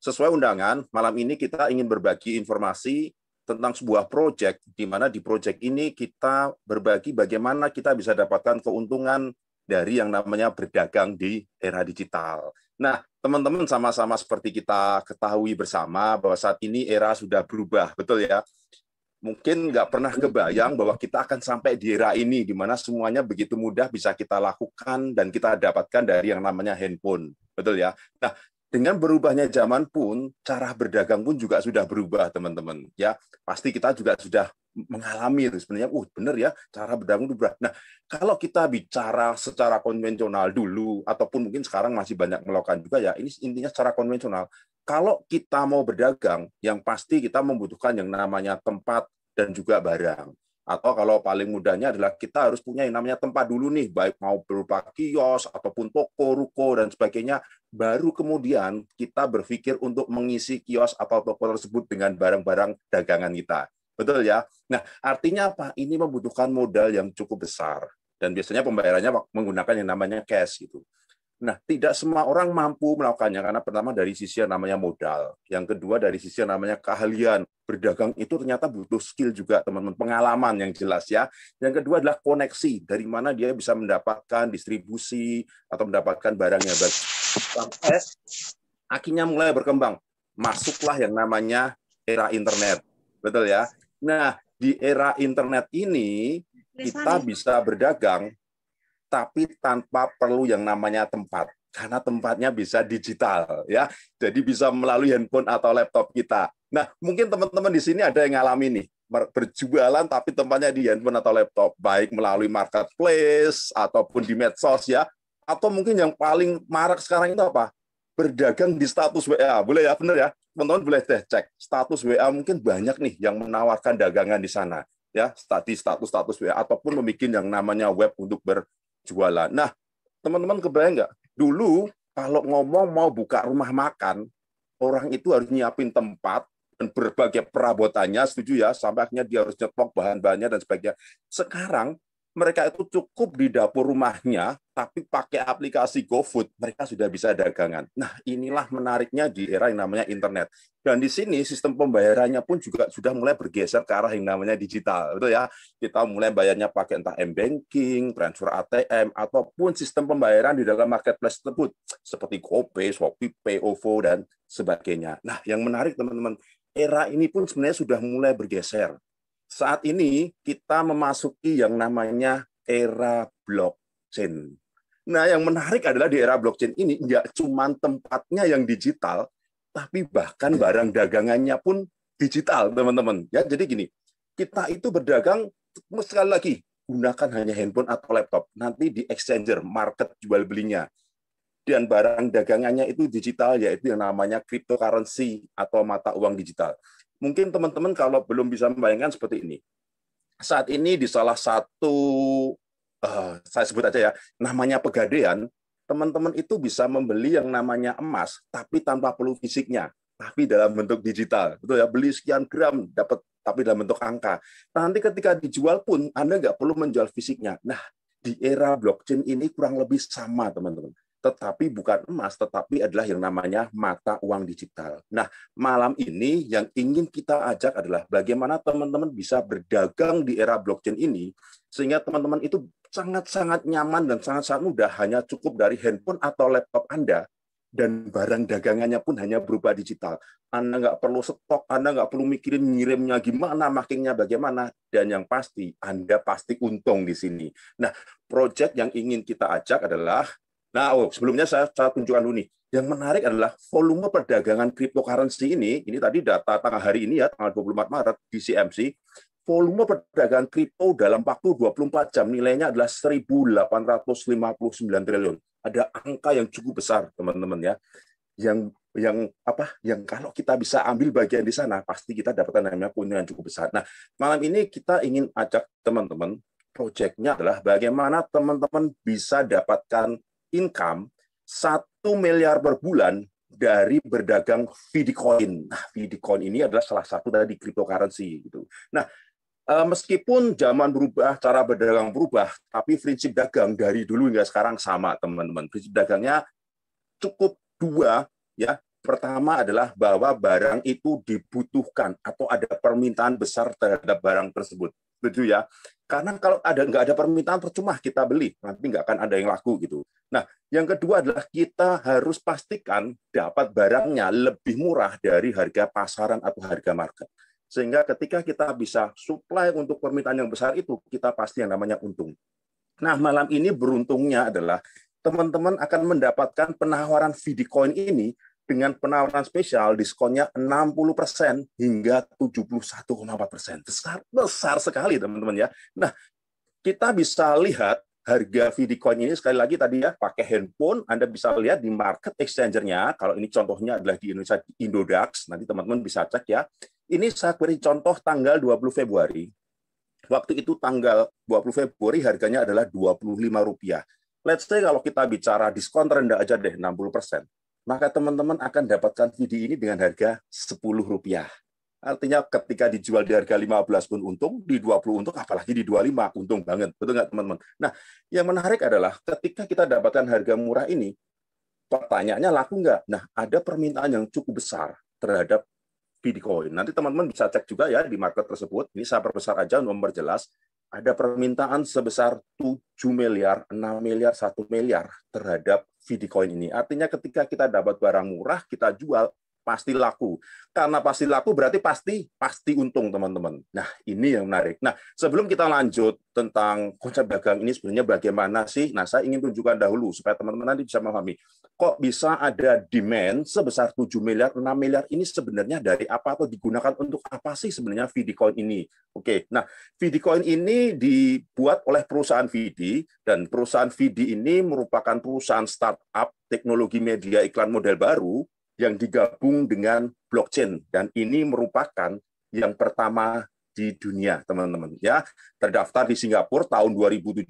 sesuai undangan, malam ini kita ingin berbagi informasi tentang sebuah proyek, di mana di proyek ini kita berbagi bagaimana kita bisa dapatkan keuntungan dari yang namanya berdagang di era digital. Nah, teman-teman, sama-sama seperti kita ketahui bersama bahwa saat ini era sudah berubah, betul ya? Mungkin nggak pernah kebayang bahwa kita akan sampai di era ini, di mana semuanya begitu mudah bisa kita lakukan dan kita dapatkan dari yang namanya handphone. Betul ya? Nah, dengan berubahnya zaman pun, cara berdagang pun juga sudah berubah, teman-teman. Ya, pasti kita juga sudah mengalami sebenarnya, benar ya, cara berdagang itu berubah. Nah, kalau kita bicara secara konvensional dulu, ataupun mungkin sekarang masih banyak melakukan juga ya, ini intinya secara konvensional. Kalau kita mau berdagang, yang pasti kita membutuhkan yang namanya tempat dan juga barang. Atau kalau paling mudahnya adalah kita harus punya yang namanya tempat dulu nih, baik mau berupa kios, ataupun toko, ruko, dan sebagainya. Baru kemudian kita berpikir untuk mengisi kios atau toko tersebut dengan barang-barang dagangan kita. Betul ya? Nah, artinya apa? Ini membutuhkan modal yang cukup besar. Dan biasanya pembayarannya menggunakan yang namanya cash gitu. Nah, tidak semua orang mampu melakukannya karena pertama dari sisi yang namanya modal, yang kedua dari sisi yang namanya keahlian. Berdagang itu ternyata butuh skill juga, teman-teman, pengalaman yang jelas ya. Yang kedua adalah koneksi, dari mana dia bisa mendapatkan distribusi atau mendapatkan barangnya baik. Sampai akhirnya mulai berkembang. Masuklah yang namanya era internet. Betul ya? Nah, di era internet ini kita bisa berdagang tapi tanpa perlu yang namanya tempat, karena tempatnya bisa digital ya, jadi bisa melalui handphone atau laptop kita. Nah, mungkin teman-teman di sini ada yang ngalami nih berjualan tapi tempatnya di handphone atau laptop, baik melalui marketplace ataupun di medsos ya, atau mungkin yang paling marak sekarang itu apa? Berdagang di status WA, boleh ya, benar ya, teman-teman boleh deh cek status WA, mungkin banyak nih yang menawarkan dagangan di sana ya, status WA ataupun membuat yang namanya web untuk jualan. Nah, teman-teman kebayang nggak? Dulu kalau ngomong mau buka rumah makan, orang itu harus nyiapin tempat dan berbagai perabotannya, setuju ya? Sampai akhirnya dia harus nyetok bahan-bahannya dan sebagainya. Sekarang mereka itu cukup di dapur rumahnya, tapi pakai aplikasi GoFood, mereka sudah bisa dagangan. Nah, inilah menariknya di era yang namanya internet. Dan di sini sistem pembayarannya pun juga sudah mulai bergeser ke arah yang namanya digital, betul ya? Kita mulai bayarnya pakai entah m-banking, transfer ATM, ataupun sistem pembayaran di dalam marketplace tersebut, seperti GoPay, ShopeePay, OVO, dan sebagainya. Nah, yang menarik teman-teman, era ini pun sebenarnya sudah mulai bergeser. Saat ini kita memasuki yang namanya era blockchain. Nah, yang menarik adalah di era blockchain ini nggak cuma tempatnya yang digital, tapi bahkan barang dagangannya pun digital, teman-teman. Ya, jadi gini, kita itu berdagang sekali lagi gunakan hanya handphone atau laptop. Nanti di exchanger, market jual belinya. Dan barang dagangannya itu digital, yaitu yang namanya cryptocurrency atau mata uang digital. Mungkin teman-teman kalau belum bisa membayangkan seperti ini. Saat ini di salah satu, saya sebut aja ya, namanya Pegadaian, teman-teman itu bisa membeli yang namanya emas, tapi tanpa perlu fisiknya, tapi dalam bentuk digital. Betul ya, beli sekian gram, dapat tapi dalam bentuk angka. Nanti ketika dijual pun, Anda nggak perlu menjual fisiknya. Nah, di era blockchain ini kurang lebih sama, teman-teman. Tetapi bukan emas, tetapi adalah yang namanya mata uang digital. Nah, malam ini yang ingin kita ajak adalah bagaimana teman-teman bisa berdagang di era blockchain ini, sehingga teman-teman itu sangat-sangat nyaman dan sangat-sangat mudah, hanya cukup dari handphone atau laptop Anda, dan barang dagangannya pun hanya berupa digital. Anda nggak perlu stok, Anda nggak perlu mikirin ngirimnya gimana, makingnya bagaimana, dan yang pasti, Anda pasti untung di sini. Nah, proyek yang ingin kita ajak adalah, sebelumnya saya tunjukkan dulu nih. Yang menarik adalah volume perdagangan cryptocurrency ini tadi data tanggal hari ini ya, tanggal 24 Maret di CMC, volume perdagangan kripto dalam waktu 24 jam nilainya adalah 1.859 triliun. Ada angka yang cukup besar, teman-teman ya. Yang kalau kita bisa ambil bagian di sana, pasti kita dapatkan namanya keuntungan yang cukup besar. Nah, malam ini kita ingin ajak teman-teman, proyeknya adalah bagaimana teman-teman bisa dapatkan income 1 miliar per bulan dari berdagang Bitcoin. Nah, Bitcoin ini adalah salah satu dari cryptocurrency gitu. Nah, meskipun zaman berubah, cara berdagang berubah, tapi prinsip dagang dari dulu hingga sekarang sama, teman-teman. Prinsip dagangnya cukup dua, ya. Pertama adalah bahwa barang itu dibutuhkan atau ada permintaan besar terhadap barang tersebut. Setuju ya? Karena kalau nggak ada permintaan, percuma kita beli, nanti nggak akan ada yang laku gitu. Nah, yang kedua adalah kita harus pastikan dapat barangnya lebih murah dari harga pasaran atau harga market. Sehingga ketika kita bisa supply untuk permintaan yang besar itu, kita pasti yang namanya untung. Nah, malam ini beruntungnya adalah teman-teman akan mendapatkan penawaran Videocoin ini dengan penawaran spesial diskonnya 60% hingga 71,4%. Besar sekali, teman-teman ya. Nah, kita bisa lihat harga Videocoin ini sekali lagi tadi ya, pakai handphone Anda bisa lihat di market exchanger-nya. Kalau ini contohnya adalah di Indonesia di Indodax, nanti teman-teman bisa cek ya. Ini saya beri contoh tanggal 20 Februari. Waktu itu tanggal 20 Februari harganya adalah Rp25. Let's say kalau kita bicara diskon terendah aja deh 60%, maka teman-teman akan dapatkan video ini dengan harga Rp10. Artinya ketika dijual di harga 15 pun untung, di 20 untung, apalagi di 25 untung banget. Betul nggak teman-teman? Nah, yang menarik adalah ketika kita dapatkan harga murah ini, pertanyaannya laku nggak? Nah, ada permintaan yang cukup besar terhadap Videocoin. Nanti teman-teman bisa cek juga ya di market tersebut. Ini saya perbesar aja untuk memperjelas. Ada permintaan sebesar 7 miliar, 6 miliar, 1 miliar terhadap Videocoin ini. Artinya ketika kita dapat barang murah, kita jual, pasti laku. Karena pasti laku berarti pasti untung, teman-teman. Nah, ini yang menarik. Nah, sebelum kita lanjut tentang konsep dagang ini sebenarnya bagaimana sih? Nah, saya ingin tunjukkan dahulu supaya teman-teman nanti bisa memahami. Kok bisa ada demand sebesar 7 miliar, 6 miliar ini sebenarnya dari apa atau digunakan untuk apa sih sebenarnya Videocoin ini? Oke, nah Videocoin ini dibuat oleh perusahaan Vidi, dan perusahaan Vidi ini merupakan perusahaan startup teknologi media iklan model baru yang digabung dengan blockchain, dan ini merupakan yang pertama di dunia, teman-teman. Ya, terdaftar di Singapura tahun 2017.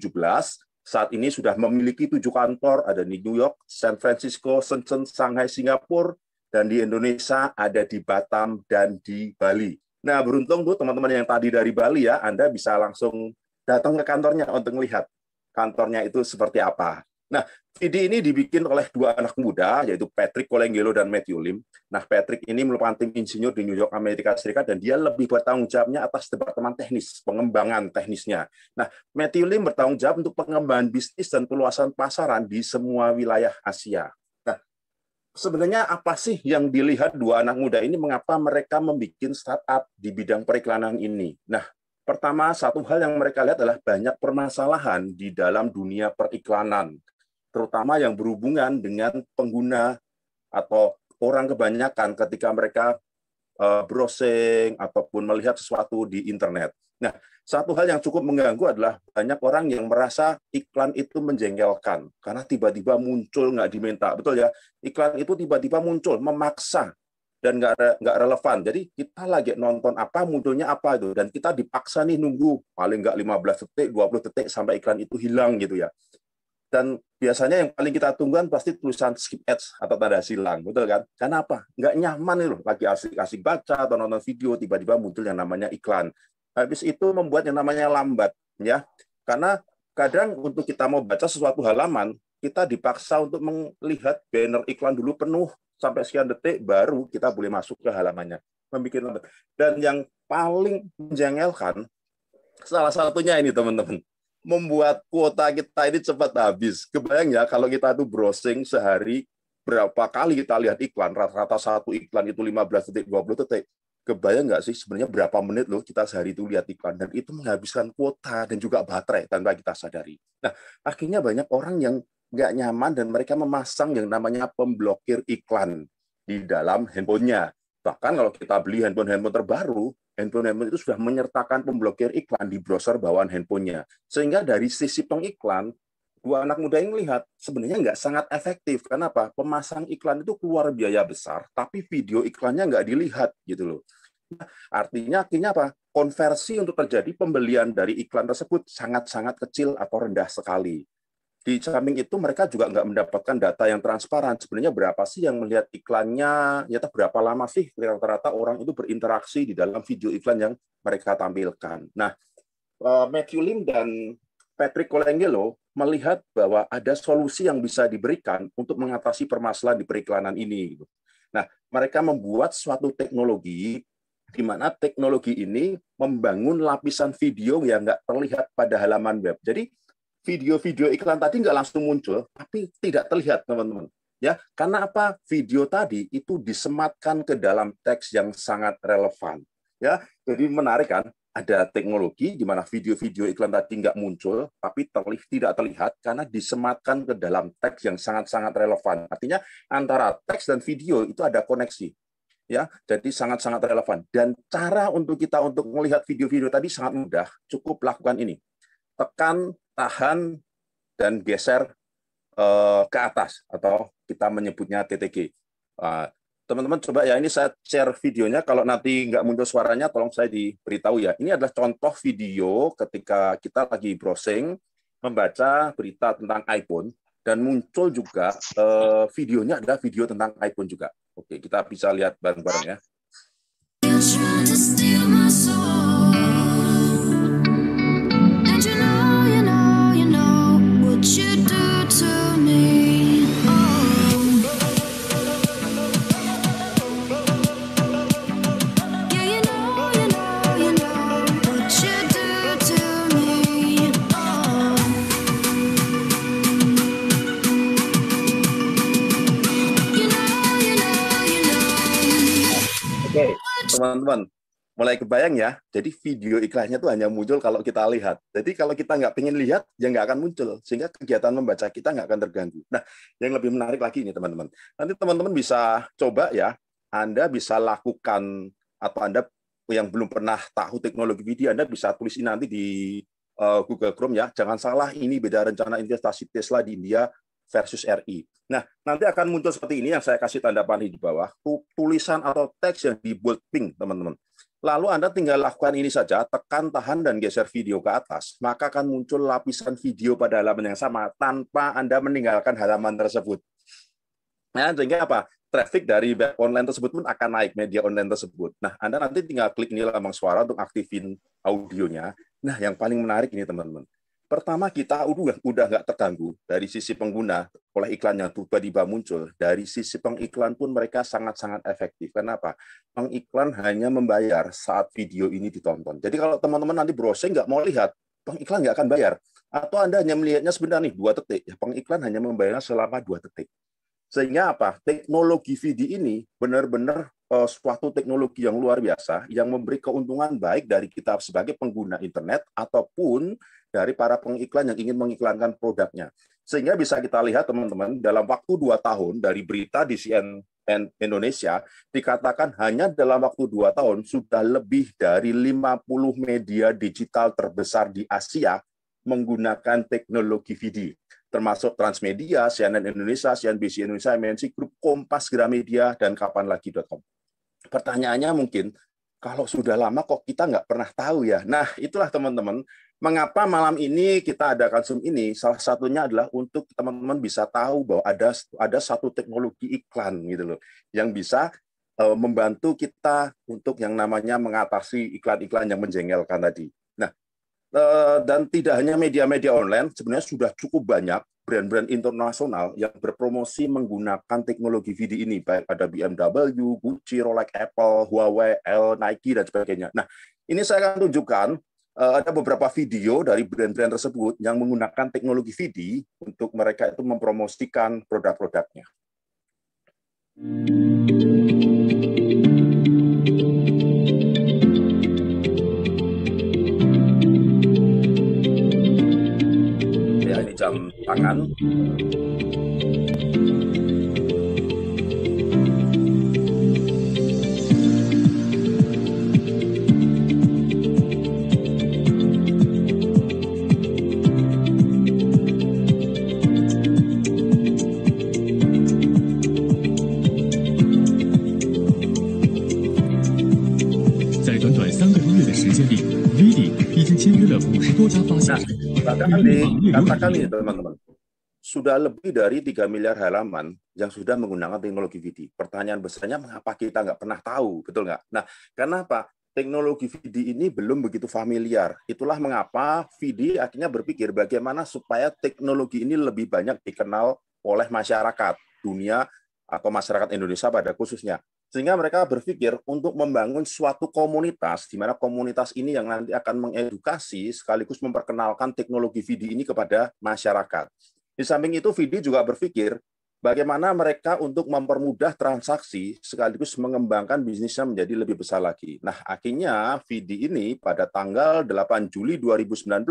Saat ini sudah memiliki 7 kantor, ada di New York, San Francisco, Shenzhen, Shanghai, Singapura, dan di Indonesia ada di Batam dan di Bali. Nah, beruntung tuh teman-teman yang tadi dari Bali ya, Anda bisa langsung datang ke kantornya untuk melihat kantornya itu seperti apa. Nah, video ini dibikin oleh 2 anak muda, yaitu Patrick Colangelo dan Matthew Lim. Nah, Patrick ini merupakan tim insinyur di New York, Amerika Serikat, dan dia lebih bertanggung jawabnya atas departemen teknis, pengembangan teknisnya. Nah, Matthew Lim bertanggung jawab untuk pengembangan bisnis dan peluasan pasaran di semua wilayah Asia. Nah, sebenarnya apa sih yang dilihat 2 anak muda ini, mengapa mereka membuat startup di bidang periklanan ini? Nah, pertama, satu hal yang mereka lihat adalah banyak permasalahan di dalam dunia periklanan, terutama yang berhubungan dengan pengguna atau orang kebanyakan ketika mereka browsing ataupun melihat sesuatu di internet. Nah, satu hal yang cukup mengganggu adalah banyak orang yang merasa iklan itu menjengkelkan karena tiba-tiba muncul nggak diminta, betul ya? Iklan itu tiba-tiba muncul memaksa dan nggak relevan. Jadi kita lagi nonton apa, munculnya apa itu, dan kita dipaksa nih nunggu paling nggak 15 detik, 20 detik sampai iklan itu hilang gitu ya. Dan biasanya yang paling kita tungguan pasti tulisan skip ads atau tanda silang, betul kan? Karena apa? Nggak nyaman nih loh, lagi asik-asik baca atau nonton video, tiba-tiba muncul yang namanya iklan. Habis itu membuat yang namanya lambat, ya. Karena kadang untuk kita mau baca sesuatu halaman, kita dipaksa untuk melihat banner iklan dulu penuh sampai sekian detik, baru kita boleh masuk ke halamannya. Membuat lambat. Dan yang paling menjengkelkan, salah satunya ini teman-teman, membuat kuota kita ini cepat habis. Kebayang ya kalau kita tuh browsing sehari berapa kali kita lihat iklan, rata-rata satu iklan itu 15 detik, 20 detik. Kebayang nggak sih sebenarnya berapa menit loh kita sehari itu lihat iklan, dan itu menghabiskan kuota dan juga baterai tanpa kita sadari. Nah, akhirnya banyak orang yang nggak nyaman dan mereka memasang yang namanya pemblokir iklan di dalam handphonenya. Bahkan kalau kita beli handphone terbaru, handphone itu sudah menyertakan pemblokir iklan di browser bawaan handphonenya. Sehingga dari sisi pengiklan, 2 anak muda ini melihat sebenarnya nggak sangat efektif. Kenapa? Pemasang iklan itu keluar biaya besar, tapi video iklannya nggak dilihat gitu loh. Artinya akhirnya apa? Konversi untuk terjadi pembelian dari iklan tersebut sangat-sangat kecil atau rendah sekali. Di samping itu mereka juga nggak mendapatkan data yang transparan. Sebenarnya berapa sih yang melihat iklannya, nyata berapa lama sih rata-rata orang itu berinteraksi di dalam video iklan yang mereka tampilkan. Nah, Matthew Lim dan Patrick Colangelo melihat bahwa ada solusi yang bisa diberikan untuk mengatasi permasalahan di periklanan ini. Nah, mereka membuat suatu teknologi di mana teknologi ini membangun lapisan video yang nggak terlihat pada halaman web. Jadi video-video iklan tadi nggak langsung muncul, tapi tidak terlihat, teman-teman. Ya, karena apa? Video tadi itu disematkan ke dalam teks yang sangat relevan. Ya, jadi menarik kan? Ada teknologi di mana video-video iklan tadi nggak muncul, tapi tidak terlihat karena disematkan ke dalam teks yang sangat-sangat relevan. Artinya antara teks dan video itu ada koneksi. Ya, jadi sangat-sangat relevan. Dan cara untuk kita untuk melihat video-video tadi sangat mudah. Cukup lakukan ini. Tekan, tahan, dan geser ke atas, atau kita menyebutnya TTG. Teman-teman coba ya, ini saya share videonya. Kalau nanti nggak muncul suaranya, tolong saya diberitahu ya. Ini adalah contoh video ketika kita lagi browsing, membaca berita tentang iPhone, dan muncul juga videonya adalah video tentang iPhone juga. Oke, kita bisa lihat bareng-bareng ya. Oke, teman-teman, mulai kebayang ya. Jadi video iklannya tuh hanya muncul kalau kita lihat. Jadi kalau kita nggak pengen lihat, ya nggak akan muncul. Sehingga kegiatan membaca kita nggak akan terganggu. Nah, yang lebih menarik lagi ini, teman-teman. Nanti teman-teman bisa coba ya, Anda bisa lakukan, atau Anda yang belum pernah tahu teknologi video, Anda bisa tulis ini nanti di Google Chrome ya. Jangan salah, ini beda rencana investasi Tesla di India versus RI. Nah, nanti akan muncul seperti ini yang saya kasih tanda panah di bawah, tulisan atau teks yang di bold pink, teman-teman. Lalu Anda tinggal lakukan ini saja, tekan, tahan, dan geser video ke atas, maka akan muncul lapisan video pada halaman yang sama tanpa Anda meninggalkan halaman tersebut. Nah, sehingga apa? Traffic dari web online tersebut pun akan naik, media online tersebut. Nah, Anda nanti tinggal klik ini lambang suara untuk aktifin audionya. Nah, yang paling menarik ini, teman-teman. Pertama, kita udah nggak terganggu dari sisi pengguna oleh iklan yang tiba-tiba muncul. Dari sisi pengiklan pun mereka sangat-sangat efektif. Kenapa? Pengiklan hanya membayar saat video ini ditonton. Jadi kalau teman-teman nanti browsing nggak mau lihat, pengiklan nggak akan bayar. Atau Anda hanya melihatnya sebentar nih, 2 detik. Ya, pengiklan hanya membayarnya selama 2 detik. Sehingga apa? Teknologi video ini benar-benar suatu teknologi yang luar biasa yang memberi keuntungan baik dari kita sebagai pengguna internet ataupun dari para pengiklan yang ingin mengiklankan produknya. Sehingga bisa kita lihat, teman-teman, dalam waktu 2 tahun dari berita di CNN Indonesia, dikatakan hanya dalam waktu 2 tahun sudah lebih dari 50 media digital terbesar di Asia menggunakan teknologi video, termasuk Transmedia, CNN Indonesia, CNBC Indonesia, MNC Group, Kompas, Gramedia, dan kapanlagi.com. Pertanyaannya mungkin, kalau sudah lama kok kita nggak pernah tahu ya? Nah, itulah teman-teman, mengapa malam ini kita adakan Zoom ini, salah satunya adalah untuk teman-teman bisa tahu bahwa ada satu teknologi iklan gitu loh, yang bisa membantu kita untuk yang namanya mengatasi iklan-iklan yang menjengkelkan tadi. Nah, dan tidak hanya media-media online, sebenarnya sudah cukup banyak brand-brand internasional yang berpromosi menggunakan teknologi video ini, baik ada BMW, Gucci, Rolex, Apple, Huawei, L, Nike, dan sebagainya. Nah, ini saya akan tunjukkan ada beberapa video dari brand-brand tersebut yang menggunakan teknologi video untuk mereka itu mempromosikan produk-produknya. Ya, ini jam tangan. Katakan ini, teman-teman, sudah lebih dari 3 miliar halaman yang sudah menggunakan teknologi video. Pertanyaan besarnya, mengapa kita nggak pernah tahu, betul nggak? Nah, karena apa? Teknologi video ini belum begitu familiar. Itulah mengapa video akhirnya berpikir bagaimana supaya teknologi ini lebih banyak dikenal oleh masyarakat dunia atau masyarakat Indonesia pada khususnya. Sehingga mereka berpikir untuk membangun suatu komunitas, di mana komunitas ini yang nanti akan mengedukasi sekaligus memperkenalkan teknologi ViDi ini kepada masyarakat. Di samping itu, ViDi juga berpikir bagaimana mereka untuk mempermudah transaksi sekaligus mengembangkan bisnisnya menjadi lebih besar lagi. Nah, akhirnya ViDi ini pada tanggal 8 Juli 2019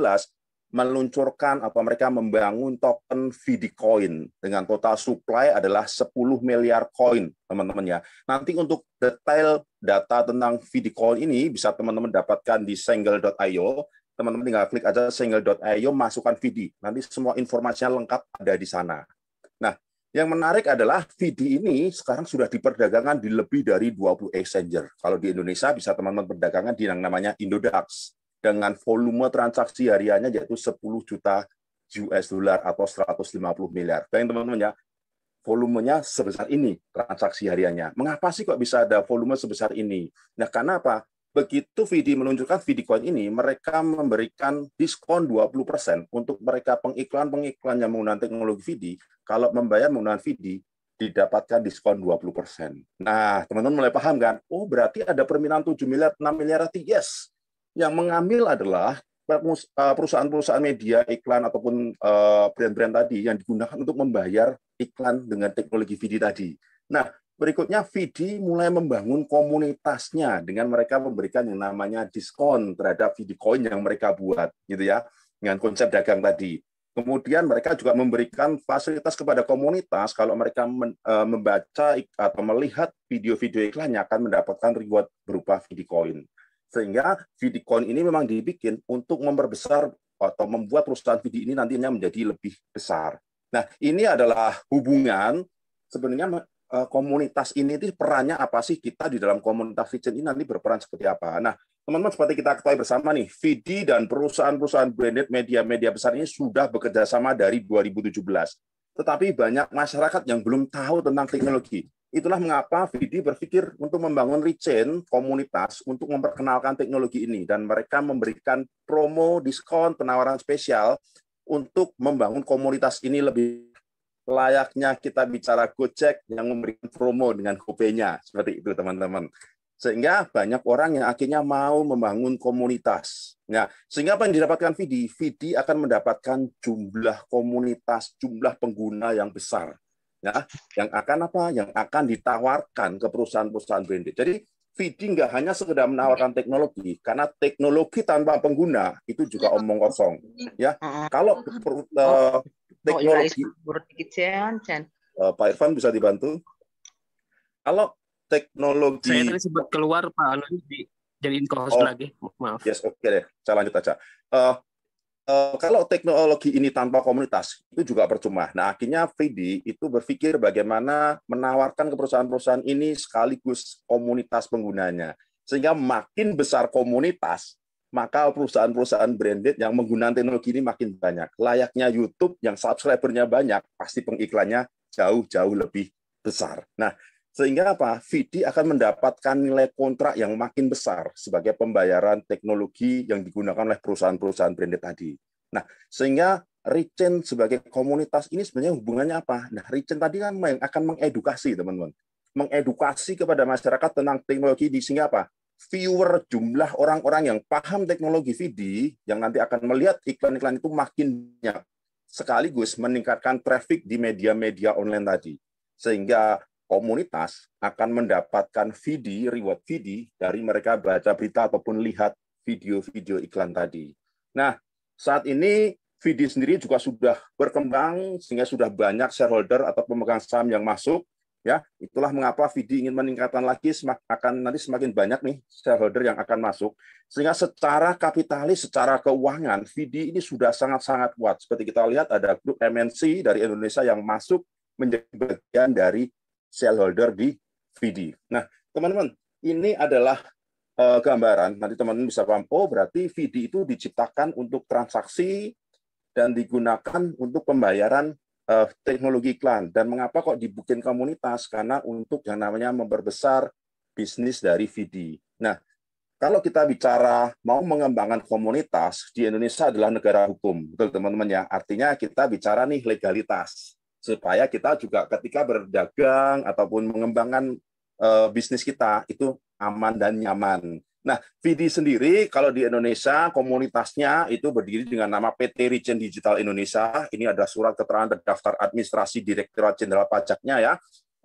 meluncurkan atau mereka membangun token ViDi Coin dengan total supply adalah 10 miliar koin, teman-teman ya. Nanti untuk detail data tentang ViDi Coin ini bisa teman-teman dapatkan di sengle.io. Teman-teman tinggal klik aja sengle.io, masukkan ViDi. Nanti semua informasinya lengkap ada di sana. Nah, yang menarik adalah ViDi ini sekarang sudah diperdagangkan di lebih dari 20 exchanger. Kalau di Indonesia bisa teman-teman perdagangan di yang namanya Indodax dengan volume transaksi hariannya yaitu 10 juta US dollar atau 150 miliar. Bayangin teman-teman ya, volumenya sebesar ini transaksi hariannya. Mengapa sih kok bisa ada volume sebesar ini? Nah, karena apa? Begitu ViDi meluncurkan ViDi Coin ini, mereka memberikan diskon 20% untuk mereka pengiklan yang menggunakan teknologi ViDi. Kalau membayar menggunakan ViDi, didapatkan diskon 20%. Nah, teman-teman mulai paham kan? Oh, berarti ada permintaan 7 miliar, 6 miliar, yes. Yang mengambil adalah perusahaan-perusahaan media iklan ataupun brand-brand tadi yang digunakan untuk membayar iklan dengan teknologi ViDi tadi. Nah, berikutnya ViDi mulai membangun komunitasnya dengan mereka memberikan yang namanya diskon terhadap ViDi Coin yang mereka buat, gitu ya, dengan konsep dagang tadi. Kemudian mereka juga memberikan fasilitas kepada komunitas kalau mereka membaca atau melihat video-video iklannya akan mendapatkan reward berupa ViDi Coin. Sehingga ViDi Coin ini memang dibikin untuk memperbesar atau membuat perusahaan ViDi ini nantinya menjadi lebih besar. Nah, ini adalah hubungan sebenarnya komunitas ini perannya apa sih, kita di dalam komunitas ViDi ini nanti berperan seperti apa. Nah, teman-teman seperti kita ketahui bersama nih, ViDi dan perusahaan-perusahaan branded media-media besar ini sudah bekerja sama dari 2017. Tetapi banyak masyarakat yang belum tahu tentang teknologi. Itulah mengapa ViDi berpikir untuk membangun chain komunitas untuk memperkenalkan teknologi ini, dan mereka memberikan promo, diskon, penawaran spesial untuk membangun komunitas ini lebih layaknya kita bicara Gojek yang memberikan promo dengan GoPay-nya, seperti itu teman-teman. Sehingga banyak orang yang akhirnya mau membangun komunitas. Nah, sehingga apa yang didapatkan ViDi? ViDi akan mendapatkan jumlah komunitas, jumlah pengguna yang besar. Ya, yang akan apa? Yang akan ditawarkan ke perusahaan-perusahaan branded. Jadi ViDi nggak hanya sekedar menawarkan teknologi, karena teknologi tanpa pengguna itu juga omong kosong. Ya, kalau teknologi, Pak Irfan bisa dibantu. Kalau teknologi, saya tadi sempat keluar Pak Anu dijadiin co-host lagi. Maaf. Yes, oke deh. Saya lanjut aja. Kalau teknologi ini tanpa komunitas, itu juga percuma. Nah, akhirnya ViDi itu berpikir bagaimana menawarkan ke perusahaan-perusahaan ini sekaligus komunitas penggunanya. Sehingga makin besar komunitas, maka perusahaan-perusahaan branded yang menggunakan teknologi ini makin banyak. Layaknya YouTube yang subscribernya banyak, pasti pengiklannya jauh-jauh lebih besar. Nah, sehingga apa? ViDi akan mendapatkan nilai kontrak yang makin besar sebagai pembayaran teknologi yang digunakan oleh perusahaan-perusahaan branded tadi. Nah, sehingga Richen sebagai komunitas ini sebenarnya hubungannya apa? Nah, Richen tadi kan akan mengedukasi, teman-teman. Mengedukasi kepada masyarakat tentang teknologi di sehingga apa? Viewer, jumlah orang-orang yang paham teknologi ViDi yang nanti akan melihat iklan-iklan itu makin banyak. Sekaligus meningkatkan traffic di media-media online tadi. Sehingga komunitas akan mendapatkan ViDi, reward ViDi dari mereka baca berita ataupun lihat video-video iklan tadi. Nah, saat ini ViDi sendiri juga sudah berkembang sehingga sudah banyak shareholder atau pemegang saham yang masuk. Ya, itulah mengapa ViDi ingin meningkatkan lagi, akan nanti semakin banyak nih shareholder yang akan masuk. Sehingga secara kapitalis, secara keuangan, ViDi ini sudah sangat-sangat kuat. Seperti kita lihat ada grup MNC dari Indonesia yang masuk menjadi bagian dari shareholder di ViDi. Nah, teman-teman, ini adalah gambaran. Nanti teman-teman bisa paham, oh berarti ViDi itu diciptakan untuk transaksi dan digunakan untuk pembayaran teknologi iklan. Dan mengapa kok dibikin komunitas? Karena untuk yang namanya memperbesar bisnis dari ViDi. Nah, kalau kita bicara mau mengembangkan komunitas, di Indonesia adalah negara hukum. Betul, teman-teman ya. Artinya kita bicara nih legalitas. supaya kita juga ketika berdagang ataupun mengembangkan bisnis kita itu aman dan nyaman. Nah, VD sendiri kalau di Indonesia komunitasnya itu berdiri dengan nama PT Region Digital Indonesia. Ini ada surat keterangan terdaftar administrasi Direktorat Jenderal Pajaknya ya.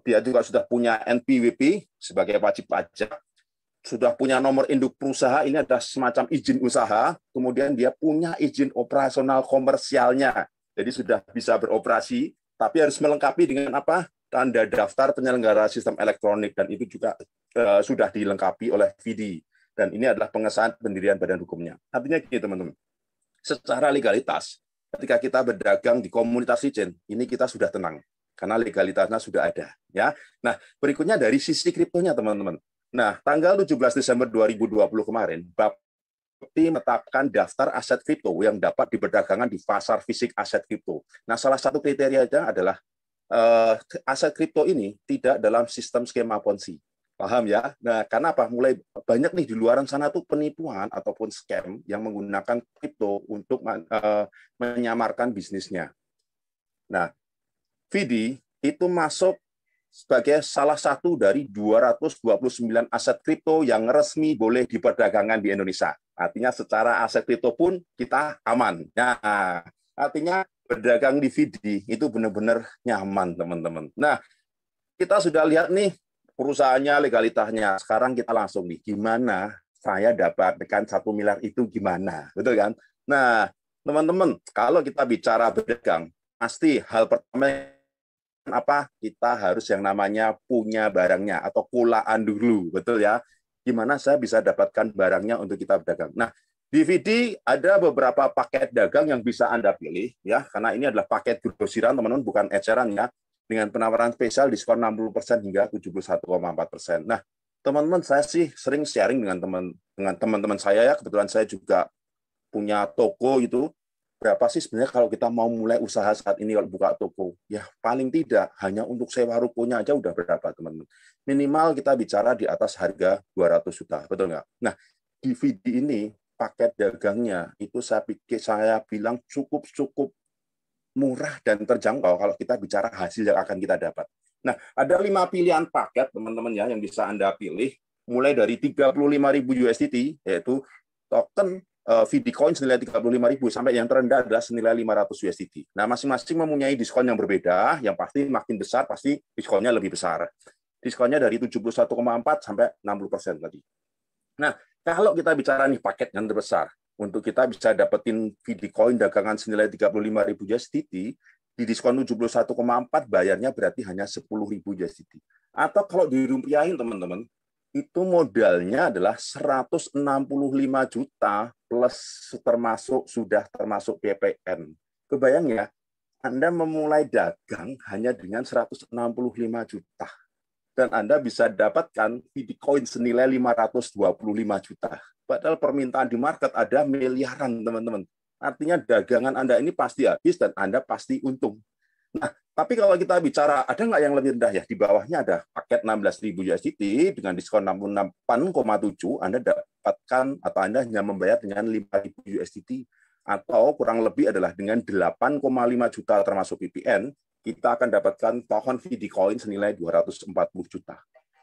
Dia juga sudah punya NPWP sebagai wajib pajak. Sudah punya nomor induk perusahaan, ini ada semacam izin usaha. Kemudian dia punya izin operasional komersialnya. Jadi sudah bisa beroperasi, tapi harus melengkapi dengan apa? Tanda daftar penyelenggara sistem elektronik, dan itu juga sudah dilengkapi oleh VD. Dan ini adalah pengesahan pendirian badan hukumnya. Artinya gini teman-teman, secara legalitas, ketika kita berdagang di komunitas Region, ini kita sudah tenang, karena legalitasnya sudah ada. Ya. Nah, berikutnya dari sisi kriptonya teman-teman. Nah, tanggal 17 Desember 2020 kemarin, Bapepti menetapkan daftar aset kripto yang dapat diperdagangkan di pasar fisik aset kripto. Nah, salah satu kriterianya adalah aset kripto ini tidak dalam sistem skema Ponzi. Paham ya? Nah, karena apa? Mulai banyak nih di luaran sana tuh penipuan ataupun scam yang menggunakan kripto untuk menyamarkan bisnisnya. Nah, VD itu masuk sebagai salah satu dari 229 aset kripto yang resmi boleh diperdagangkan di Indonesia. Artinya secara aset kripto pun kita aman. Nah, artinya berdagang di VD itu benar-benar nyaman, teman-teman. Nah, kita sudah lihat nih perusahaannya, legalitasnya. Sekarang kita langsung nih, gimana saya dapatkan 1 miliar itu gimana? Betul kan? Nah, teman-teman, kalau kita bicara berdagang, pasti hal pertama apa? Kita harus yang namanya punya barangnya atau kulaan dulu, betul ya? Gimana saya bisa dapatkan barangnya untuk kita berdagang? Nah, DVD ada beberapa paket dagang yang bisa Anda pilih, ya, karena ini adalah paket grosiran, teman-teman, bukan eceran ya, dengan penawaran spesial diskon 60% hingga 71,4%. Nah, teman-teman, saya sih sering sharing dengan teman-teman saya ya, kebetulan saya juga punya toko itu. Berapa sih sebenarnya kalau kita mau mulai usaha saat ini kalau buka toko? Ya, paling tidak hanya untuk sewa rukonya aja udah berapa, teman-teman. Minimal kita bicara di atas harga 200 juta, betul nggak? Nah, DVD ini paket dagangnya itu saya bilang cukup murah dan terjangkau kalau kita bicara hasil yang akan kita dapat. Nah, ada 5 pilihan paket teman-teman ya yang bisa Anda pilih, mulai dari 35.000 USDT, yaitu token VD Coin senilai 35.000 sampai yang terendah adalah senilai 500 USDT. Nah, masing-masing mempunyai diskon yang berbeda, yang pasti makin besar pasti diskonnya lebih besar. Diskonnya dari 71,4 sampai 60% tadi. Nah, kalau kita bicara nih paket yang terbesar, untuk kita bisa dapetin VD Coin dagangan senilai 35.000 USDT, di diskon 71,4 bayarnya berarti hanya 10.000 USDT. Atau kalau dirupiahin teman-teman, itu modalnya adalah 165 juta plus sudah termasuk PPN. Kebayang ya, Anda memulai dagang hanya dengan 165 juta. Dan Anda bisa dapatkan Bitcoin senilai 525 juta. Padahal permintaan di market ada miliaran, teman-teman. Artinya dagangan Anda ini pasti habis dan Anda pasti untung. Nah, tapi kalau kita bicara, ada nggak yang lebih rendah ya? Di bawahnya ada paket 16.000 USDT dengan diskon 68,7, Anda dapatkan atau Anda hanya membayar dengan 5.000 USDT, atau kurang lebih adalah dengan 8,5 juta termasuk VPN, kita akan dapatkan token VD Coin senilai 240 juta.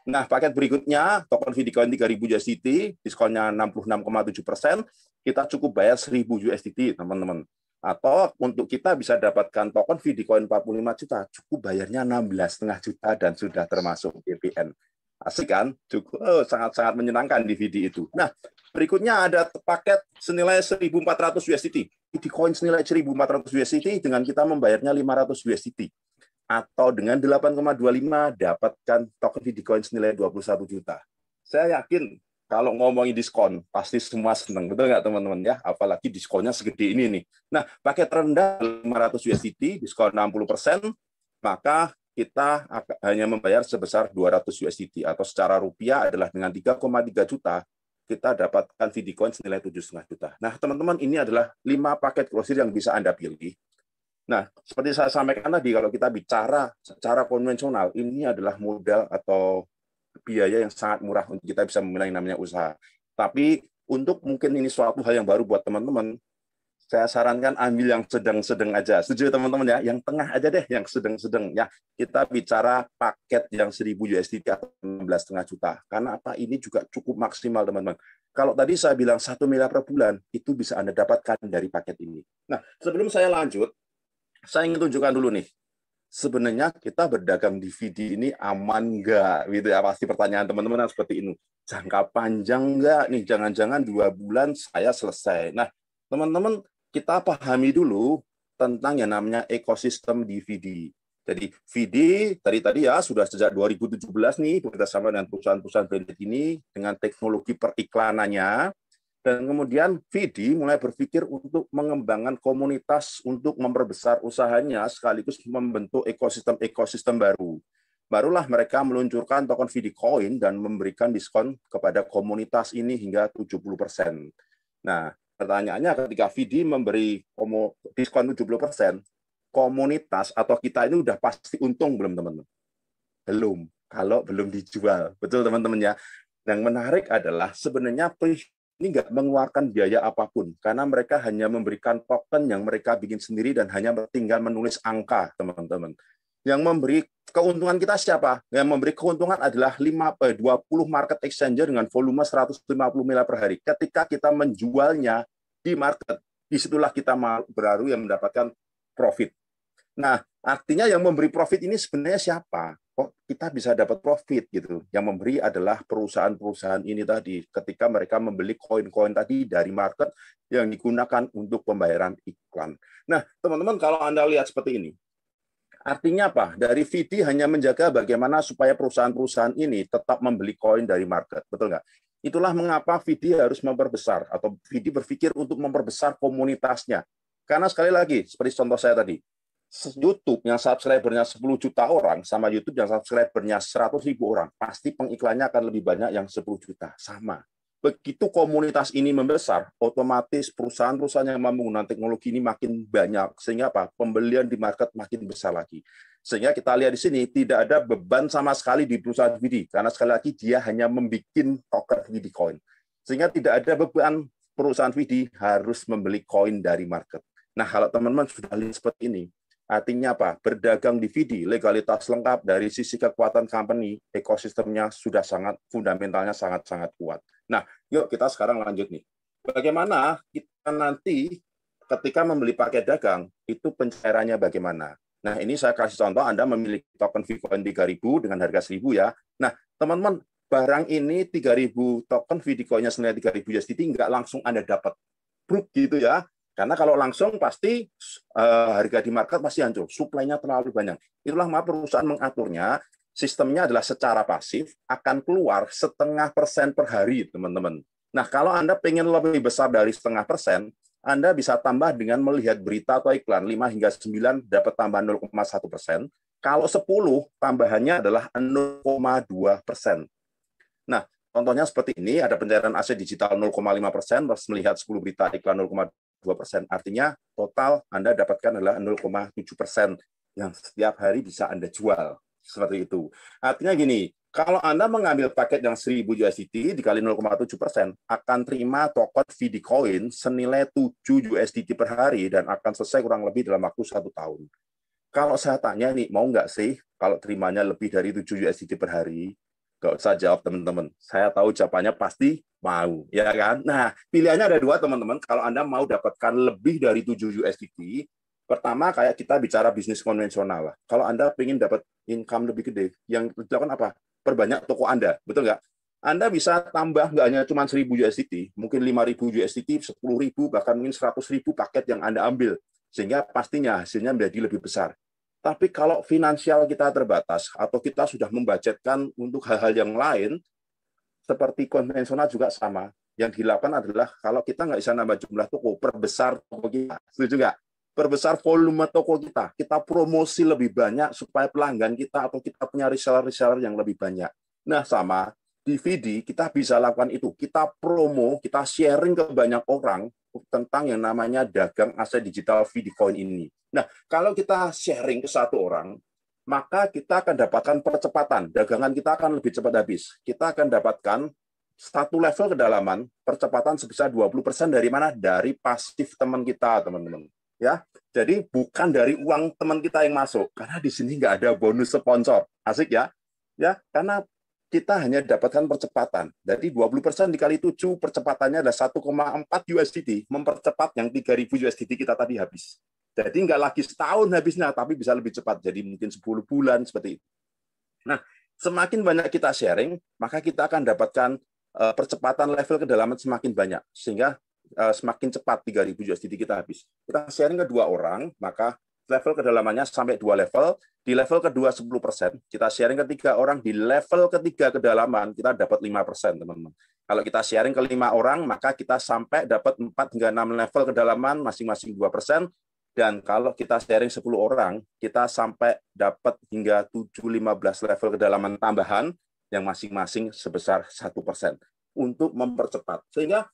Nah, paket berikutnya, token VD Coin 3.000 USDT, diskonnya 66,7%, kita cukup bayar 1.000 USDT, teman-teman. Atau untuk kita bisa dapatkan token VD Coin 45 juta, cukup bayarnya 16,5 juta dan sudah termasuk VPN. Asik kan? Cukup sangat-sangat menyenangkan di VD itu. Nah, berikutnya ada paket senilai 1.400 USDT. VD Coin senilai 1.400 USDT dengan kita membayarnya 500 USDT. Atau dengan 8,25 dapatkan token VD Coin senilai 21 juta. Saya yakin kalau ngomongin diskon, pasti semua senang. Betul nggak teman-teman ya? Apalagi diskonnya segede ini nih. Nah, paket rendah 500 USDT, diskon 60%, maka kita hanya membayar sebesar 200 USDT, atau secara rupiah adalah dengan 3,3 juta, kita dapatkan VD Coin senilai 7,5 juta. Nah, teman-teman, ini adalah 5 paket grosir yang bisa Anda pilih. Nah, seperti saya sampaikan tadi, kalau kita bicara secara konvensional, ini adalah modal atau biaya yang sangat murah untuk kita bisa memulai namanya usaha. Tapi untuk mungkin ini suatu hal yang baru buat teman-teman, Saya sarankan ambil yang sedang-sedang aja. Setuju teman-teman ya? Yang tengah aja deh, yang sedang-sedang ya. Kita bicara paket yang 1000 USDT atau 16,5 juta. Karena apa? Ini juga cukup maksimal teman-teman. Kalau tadi saya bilang 1 miliar per bulan, itu bisa Anda dapatkan dari paket ini. Nah, sebelum saya lanjut, saya ingin tunjukkan dulu nih. Sebenarnya kita berdagang DVD ini aman nggak? Gitu ya, pasti pertanyaan teman-teman seperti ini. Jangka panjang nggak nih? Jangan-jangan 2 bulan saya selesai. Nah, teman-teman, kita pahami dulu tentang yang namanya ekosistem DVD. Jadi VD tadi ya sudah sejak 2017 nih bekerjasama dengan perusahaan-perusahaan branded ini dengan teknologi periklanannya, dan kemudian VD mulai berpikir untuk mengembangkan komunitas untuk memperbesar usahanya sekaligus membentuk ekosistem baru. Barulah mereka meluncurkan token VD Coin dan memberikan diskon kepada komunitas ini hingga 70%. Nah, pertanyaannya ketika VD memberi diskon 70%, komunitas atau kita ini udah pasti untung belum teman-teman? Belum, kalau belum dijual. Betul teman-teman ya. Yang menarik adalah sebenarnya ini nggak mengeluarkan biaya apapun, karena mereka hanya memberikan token yang mereka bikin sendiri dan hanya tinggal menulis angka, teman-teman. Yang memberi keuntungan kita siapa? Yang memberi keuntungan adalah 20 market exchanger dengan volume 150 miliar per hari. Ketika kita menjualnya di market, disitulah kita baru yang mendapatkan profit. Nah, artinya yang memberi profit ini sebenarnya siapa? Kok kita bisa dapat profit gitu? Yang memberi adalah perusahaan-perusahaan ini tadi. Ketika mereka membeli koin-koin tadi dari market yang digunakan untuk pembayaran iklan. Nah, teman-teman kalau Anda lihat seperti ini, artinya apa? Dari VD hanya menjaga bagaimana supaya perusahaan-perusahaan ini tetap membeli koin dari market, betul nggak? Itulah mengapa VD harus memperbesar atau VD berpikir untuk memperbesar komunitasnya. Karena sekali lagi, seperti contoh saya tadi, YouTube yang subscribernya 10 juta orang sama YouTube yang subscribernya 100.000 orang, pasti pengiklannya akan lebih banyak yang 10 juta. Sama. Begitu komunitas ini membesar, otomatis perusahaan-perusahaan yang menggunakan teknologi ini makin banyak. Sehingga apa? Pembelian di market makin besar lagi. Sehingga kita lihat di sini, tidak ada beban sama sekali di perusahaan VD. Karena sekali lagi, dia hanya membuat token VD Coin. Sehingga tidak ada beban perusahaan VD harus membeli koin dari market. Nah, kalau teman-teman sudah lihat seperti ini, artinya apa? Berdagang di VD, legalitas lengkap dari sisi kekuatan company, ekosistemnya sudah sangat, fundamentalnya sangat-sangat kuat. Nah, yuk kita sekarang lanjut nih. Bagaimana kita nanti ketika membeli paket dagang, itu pencairannya bagaimana? Nah, ini saya kasih contoh, Anda memiliki token Bitcoin 3.000 dengan harga 1.000 ya. Nah, teman-teman, barang ini 3.000 token Bitcoin-nya senilai 3.000 USDT, nggak langsung Anda dapat. Bruk gitu ya. Karena kalau langsung pasti harga di market pasti hancur. Supply-nya terlalu banyak. Itulah mengapa perusahaan mengaturnya. Sistemnya adalah secara pasif akan keluar 0,5% per hari, teman-teman. Nah, kalau Anda pengen lebih besar dari 0,5%, Anda bisa tambah dengan melihat berita atau iklan 5 hingga 9 dapat tambah 0,1%. Kalau 10, tambahannya adalah 0,2%. Nah, contohnya seperti ini, ada pencairan aset digital 0,5%, terus melihat 10 berita iklan 0,2%. Artinya total Anda dapatkan adalah 0,7% yang setiap hari bisa Anda jual. Seperti itu. Artinya gini, kalau Anda mengambil paket yang 1.000 USDT dikali 0,7%, akan terima token VD Coin senilai 7 USDT per hari dan akan selesai kurang lebih dalam waktu 1 tahun. Kalau saya tanya nih, mau nggak sih kalau terimanya lebih dari 7 USDT per hari? Nggak usah jawab, teman-teman. Saya tahu jawabannya pasti mau, ya kan? Nah, pilihannya ada dua, teman-teman. Kalau Anda mau dapatkan lebih dari 7 USDT, pertama, kayak kita bicara bisnis konvensional lah. Kalau Anda ingin dapat income lebih gede, yang dilakukan apa? Perbanyak toko Anda, betul nggak? Anda bisa tambah nggak hanya cuma 1.000 USDT, mungkin 5.000 USDT, 10.000, bahkan mungkin 100.000 paket yang Anda ambil. Sehingga pastinya hasilnya menjadi lebih besar. Tapi kalau finansial kita terbatas, atau kita sudah membudgetkan untuk hal-hal yang lain, seperti konvensional juga sama. Yang dilakukan adalah, kalau kita nggak bisa nambah jumlah toko, perbesar toko kita. Setuju nggak? Perbesar volume toko kita promosi lebih banyak supaya pelanggan kita atau kita punya reseller-reseller yang lebih banyak. Nah, sama di VD kita bisa lakukan itu. Kita promo, kita sharing ke banyak orang tentang yang namanya dagang aset digital VD Coin ini. Nah, kalau kita sharing ke satu orang, maka kita akan dapatkan percepatan. Dagangan kita akan lebih cepat habis. Kita akan dapatkan satu level kedalaman, percepatan sebesar 20% dari mana? Dari pasif teman kita, teman-teman. Ya, jadi bukan dari uang teman kita yang masuk, karena di sini nggak ada bonus sponsor. Asik ya? Ya, karena kita hanya dapatkan percepatan. Jadi 20% dikali 7, percepatannya adalah 1,4 USDT, mempercepat yang 3.000 USDT kita tadi habis. Jadi nggak lagi setahun habisnya, tapi bisa lebih cepat. Jadi mungkin 10 bulan, seperti itu. Nah, semakin banyak kita sharing, maka kita akan dapatkan percepatan level kedalaman semakin banyak, sehingga semakin cepat 3.000 USDT kita habis. Kita sharing ke 2 orang, maka level kedalamannya sampai 2 level. Di level kedua 10%, kita sharing ke 3 orang, di level ketiga kedalaman kita dapat 5%, teman-teman. Kalau kita sharing ke 5 orang, maka kita sampai dapat 4 hingga 6 level kedalaman, masing-masing 2%. Dan kalau kita sharing 10 orang, kita sampai dapat hingga 7-15 level kedalaman tambahan, yang masing-masing sebesar 1% untuk mempercepat. Sehingga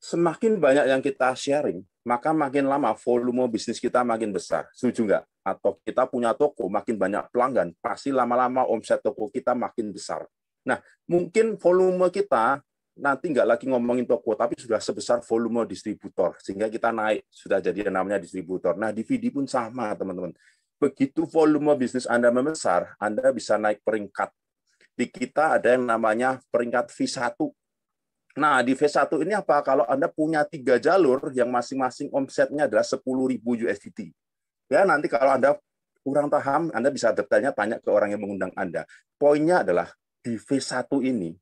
semakin banyak yang kita sharing, maka makin lama volume bisnis kita makin besar. Setuju nggak? Atau kita punya toko, makin banyak pelanggan, pasti lama-lama omset toko kita makin besar. Nah, mungkin volume kita nanti nggak lagi ngomongin toko, tapi sudah sebesar volume distributor, sehingga kita naik, sudah jadi yang namanya distributor. Nah, DVD pun sama, teman-teman. Begitu volume bisnis Anda membesar, Anda bisa naik peringkat. Di kita ada yang namanya peringkat V1. Nah, di V1 ini apa? Kalau Anda punya 3 jalur yang masing-masing omsetnya adalah 10.000 USDT. Ya, nanti kalau Anda kurang paham, Anda bisa detailnya tanya ke orang yang mengundang Anda. Poinnya adalah di V1 ini,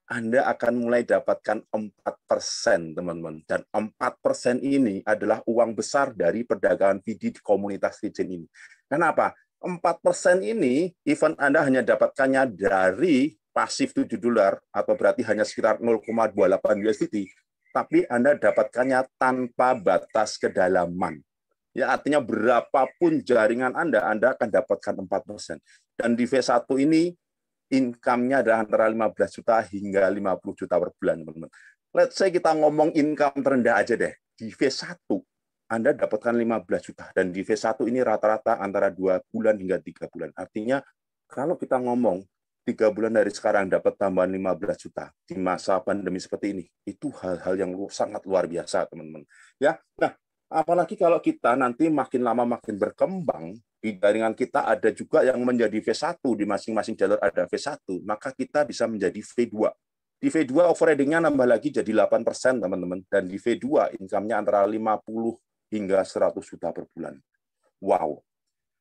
Anda akan mulai dapatkan 4%, teman-teman. Dan 4% ini adalah uang besar dari perdagangan VD di komunitas Vision ini. Kenapa? 4% ini, even Anda hanya dapatkannya dari pasif $7, atau berarti hanya sekitar 0,28 USDT, tapi Anda dapatkannya tanpa batas kedalaman. Ya, artinya berapapun jaringan Anda akan dapatkan 4%. Dan di V1 ini, income-nya adalah antara 15 juta hingga 50 juta per bulan, teman-teman. Let's say kita ngomong income terendah aja deh. Di V1, Anda dapatkan 15 juta. Dan di V1 ini rata-rata antara 2 bulan hingga 3 bulan. Artinya, kalau kita ngomong 3 bulan dari sekarang dapat tambahan 15 juta di masa pandemi seperti ini, itu hal-hal yang sangat luar biasa, teman-teman. Ya, nah, apalagi kalau kita nanti makin lama makin berkembang, di jaringan kita ada juga yang menjadi V1, di masing-masing jalur ada V1, maka kita bisa menjadi V2. Di V2 overheading-nya nambah lagi jadi 8%, teman-teman. Dan di V2 income-nya antara 50 hingga 100 juta per bulan. Wow.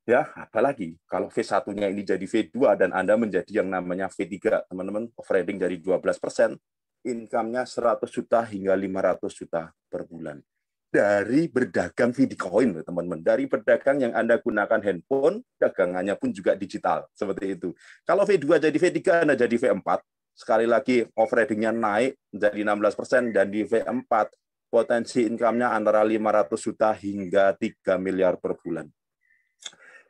Ya, apalagi kalau V1-nya ini jadi V2 dan Anda menjadi yang namanya V3, teman-teman, overheading dari 12%, income-nya 100 juta hingga 500 juta per bulan. Dari berdagang Bitcoin, teman-teman. Dari berdagang yang Anda gunakan handphone, dagangannya pun juga digital. Seperti itu. Kalau V2 jadi V3, Anda jadi V4. Sekali lagi, overheading-nya naik menjadi 16%, dan di V4, potensi income-nya antara 500 juta hingga 3 miliar per bulan.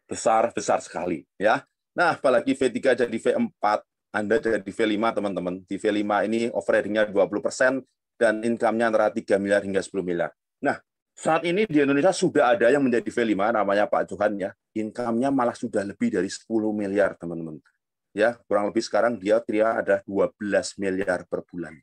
Besar-besar sekali. Ya. Nah, apalagi V3 jadi V4, Anda jadi V5, teman-teman. Di V5 ini overheading-nya 20%, dan income-nya antara 3 miliar hingga 10 miliar. Nah, saat ini di Indonesia sudah ada yang menjadi V5, namanya Pak Johan, ya. Income-nya malah sudah lebih dari 10 miliar, teman-teman. Ya, kurang lebih sekarang dia ada 12 miliar per bulan.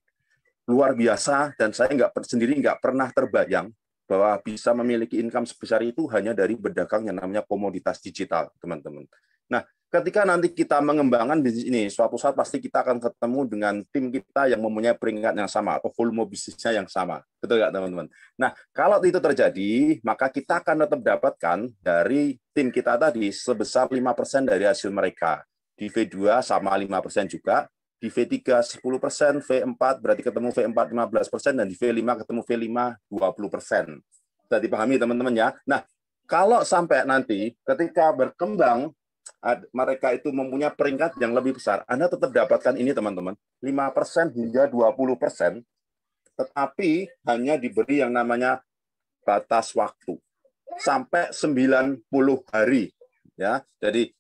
Luar biasa, dan saya sendiri nggak pernah terbayang bahwa bisa memiliki income sebesar itu hanya dari berdagang yang namanya komoditas digital, teman-teman. Nah, ketika nanti kita mengembangkan bisnis ini, suatu saat pasti kita akan ketemu dengan tim kita yang mempunyai peringkat yang sama atau volume bisnisnya yang sama. Betul nggak, teman-teman? Nah, kalau itu terjadi, maka kita akan tetap dapatkan dari tim kita tadi sebesar 5% dari hasil mereka. Di V2 sama 5% juga, di V3 10%, V4 berarti ketemu V4 15%, dan di V5 ketemu V5 20%. Sudah dipahami, teman-teman, ya? Nah, kalau sampai nanti ketika berkembang, mereka itu mempunyai peringkat yang lebih besar, Anda tetap dapatkan ini, teman-teman, 5% hingga 20%, tetapi hanya diberi yang namanya batas waktu sampai 90 hari. Ya, jadi